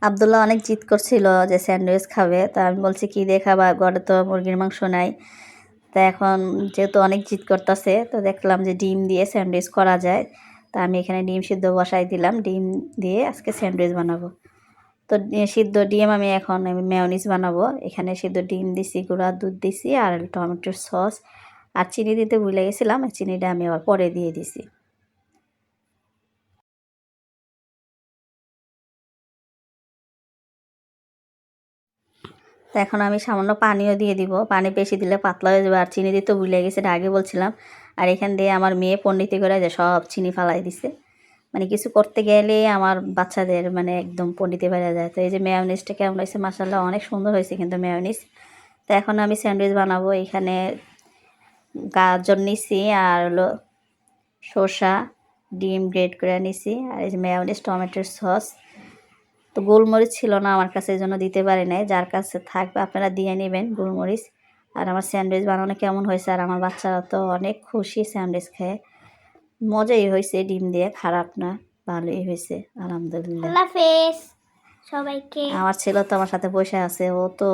আব্দুল্লাহ অনেক জিদ করছিল যে স্যান্ডউইচ খাবে, তা আমি বলছি কি দিয়ে খাবা, ঘরে তো মুরগির মাংস নাই। তা এখন যেহেতু অনেক জিদ করতেছে, তো দেখলাম যে ডিম দিয়ে স্যান্ডউইচ করা যায়। তা আমি এখানে ডিম সিদ্ধ বসাই দিলাম, ডিম দিয়ে আজকে স্যান্ডউইচ বানাবো। তো সিদ্ধ ডিম আমি মেয়োনিজ বানাবো। এখানে সিদ্ধ ডিম দিছি, গুঁড়া দুধ দিছি, আর টমেটোর সস আর চিনি দিতে ভুলে গেছিলাম, চিনিটা আমি আবার পরে দিয়ে দিছি। তো এখন আমি সামান্য পানিও দিয়ে দিব, পানি বেশি দিলে পাতলা হয়ে যাবে। আর চিনি দিতে ভুলে গেছি, এটা আগে বলছিলাম। আর এখান দিয়ে আমার মেয়ে পণ্ডিতি করে যে সব চিনি ফালাই দিছে, মানে কিছু করতে গেলে আমার বাচ্চাদের মানে একদম পণ্ডিতি বেড়ে যায়। তো এই যে মেয়োনিজটা কেমন হয়েছে, মাসাল্লাহ অনেক সুন্দর হয়েছে কিন্তু মেয়োনিজ। তো এখন আমি স্যান্ডউইচ বানাবো। এখানে গাজর নিছি, আর হলো শসা, ডিম গ্রেট করে নিছি, আর এই যে মেয়োনিজ, টমেটোর সস। তো গোলমরিচ ছিল না আমার কাছে, এই জন্য দিতে পারি নাই। যার কাছে থাকবে আপনারা দিয়ে নেবেন গোলমরিচ। আর আমার স্যান্ডউইচ বানানো কেমন হয়েছে, আর আমার বাচ্চারা তো অনেক খুশি স্যান্ডউইচ খেয়ে। মজাই হয়েছে, ডিম দিয়ে, খারাপ না, ভালোই হয়েছে আলহামদুলিল্লাহ। আল্লাহ হাফেজ সবাইকে। আমার ছেলে তো আমার সাথে বসে আছে, ও তো